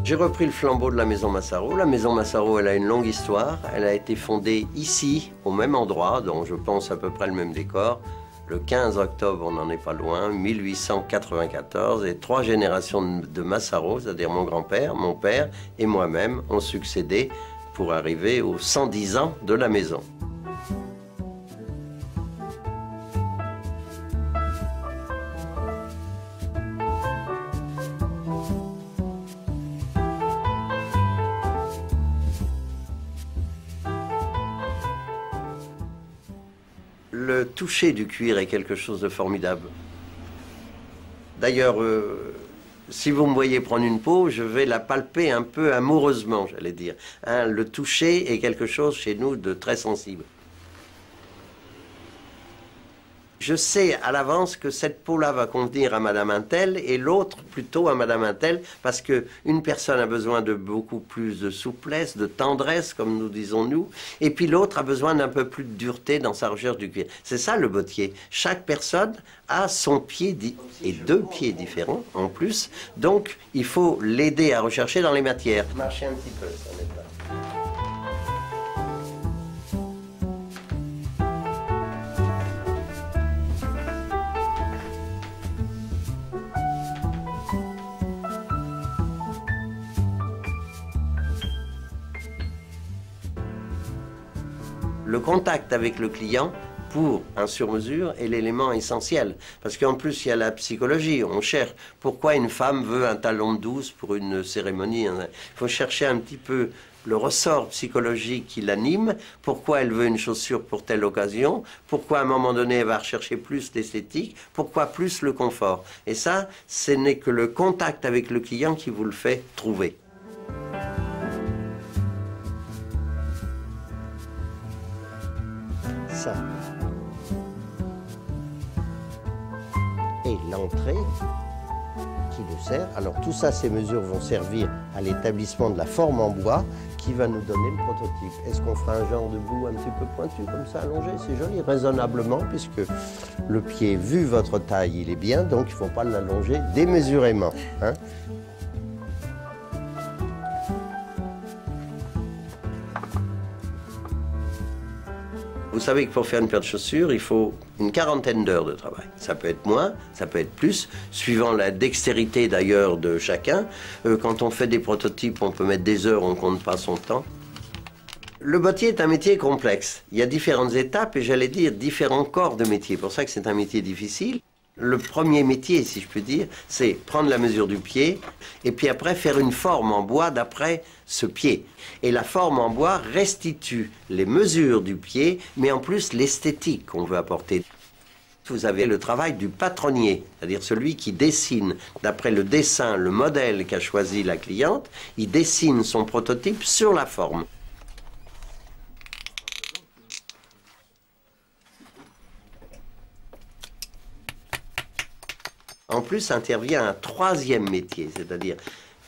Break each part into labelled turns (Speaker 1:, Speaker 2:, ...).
Speaker 1: J'ai repris le flambeau de la Maison Massaro. La Maison Massaro, elle a une longue histoire. Elle a été fondée ici, au même endroit, dont je pense à peu près le même décor. Le 15 octobre, on n'en est pas loin, 1894, et 3 générations de Massaro, c'est-à-dire mon grand-père, mon père et moi-même, ont succédé pour arriver aux 110 ans de la maison. Le toucher du cuir est quelque chose de formidable. D'ailleurs, si vous me voyez prendre une peau, je vais la palper un peu amoureusement, j'allais dire. Hein, le toucher est quelque chose chez nous de très sensible. Je sais à l'avance que cette peau-là va convenir à Madame Untel et l'autre plutôt à Madame Untel, parce qu'une personne a besoin de beaucoup plus de souplesse, de tendresse, comme nous disons nous, et puis l'autre a besoin d'un peu plus de dureté dans sa recherche du cuir. C'est ça le bottier. Chaque personne a son pied et 2 pieds différents en plus, donc il faut l'aider à rechercher dans les matières. Marchez un petit peu, ça n'est pas. Le contact avec le client pour un sur-mesure est l'élément essentiel. Parce qu'en plus, il y a la psychologie. On cherche pourquoi une femme veut un talon de 12 pour une cérémonie. Il faut chercher un petit peu le ressort psychologique qui l'anime, pourquoi elle veut une chaussure pour telle occasion, pourquoi à un moment donné elle va rechercher plus l'esthétique, pourquoi plus le confort. Et ça, ce n'est que le contact avec le client qui vous le fait trouver. Ça. Et l'entrée qui le sert. Alors tout ça, ces mesures vont servir à l'établissement de la forme en bois qui va nous donner le prototype. Est-ce qu'on fera un genre de bout un petit peu pointu comme ça, allongé? C'est joli, raisonnablement, puisque le pied, vu votre taille, il est bien, donc il ne faut pas l'allonger démesurément. Hein? Vous savez que pour faire une paire de chaussures, il faut une 40aine d'heures de travail. Ça peut être moins, ça peut être plus, suivant la dextérité d'ailleurs de chacun. Quand on fait des prototypes, on peut mettre des heures, on ne compte pas son temps. Le bottier est un métier complexe. Il y a différentes étapes et j'allais dire différents corps de métier. C'est pour ça que c'est un métier difficile. Le premier métier, si je puis dire, c'est prendre la mesure du pied et puis après faire une forme en bois d'après ce pied. Et la forme en bois restitue les mesures du pied, mais en plus l'esthétique qu'on veut apporter. Vous avez le travail du patronnier, c'est-à-dire celui qui dessine, d'après le dessin, le modèle qu'a choisi la cliente, il dessine son prototype sur la forme. En plus, intervient un 3e métier, c'est-à-dire,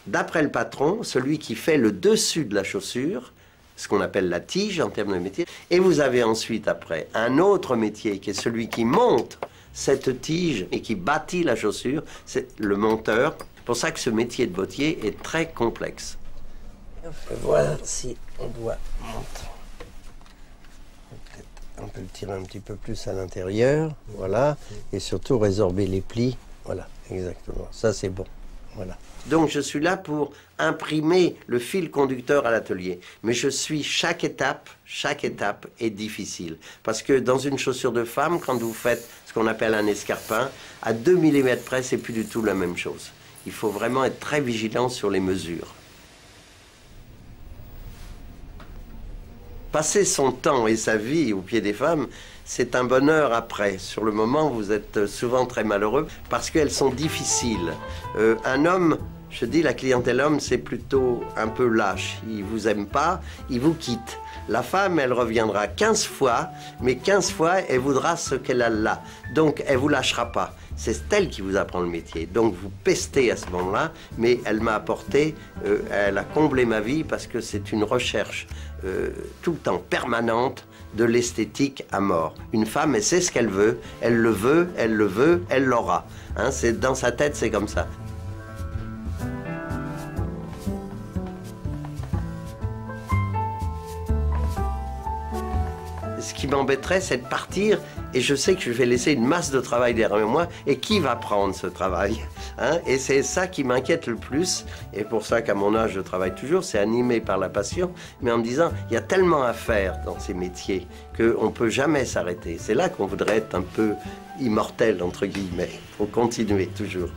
Speaker 1: d'après le patron, celui qui fait le dessus de la chaussure, ce qu'on appelle la tige en termes de métier. Et vous avez ensuite, après, un autre métier qui est celui qui monte cette tige et qui bâtit la chaussure, c'est le monteur. C'est pour ça que ce métier de bottier est très complexe. Voilà si on doit monter. On peut le tirer un petit peu plus à l'intérieur, voilà, et surtout résorber les plis. Voilà, exactement. Ça, c'est bon. Voilà. Donc, je suis là pour imprimer le fil conducteur à l'atelier. Mais je suis chaque étape est difficile. Parce que dans une chaussure de femme, quand vous faites ce qu'on appelle un escarpin, à 2 mm près, c'est plus du tout la même chose. Il faut vraiment être très vigilant sur les mesures. Passer son temps et sa vie aux pieds des femmes, c'est un bonheur après. Sur le moment, vous êtes souvent très malheureux parce qu'elles sont difficiles. Un homme, je dis la clientèle homme, c'est plutôt un peu lâche. Il vous aime pas, il vous quitte. La femme, elle reviendra 15 fois, mais 15 fois, elle voudra ce qu'elle a là. Donc, elle vous lâchera pas. C'est elle qui vous apprend le métier. Donc, vous pestez à ce moment-là, mais elle m'a apporté, elle a comblé ma vie parce que c'est une recherche tout le temps permanente de l'esthétique à mort. Une femme, elle sait ce qu'elle veut, elle le veut, elle le veut, elle l'aura. Hein, dans sa tête, c'est comme ça. ce qui m'embêterait, c'est de partir et je sais que je vais laisser une masse de travail derrière moi. Et qui va prendre ce travail, hein? Et c'est ça qui m'inquiète le plus. Et pour ça qu'à mon âge, je travaille toujours. C'est animé par la passion, mais en me disant, il y a tellement à faire dans ces métiers qu'on ne peut jamais s'arrêter. C'est là qu'on voudrait être un peu immortel, entre guillemets. Il faut continuer toujours.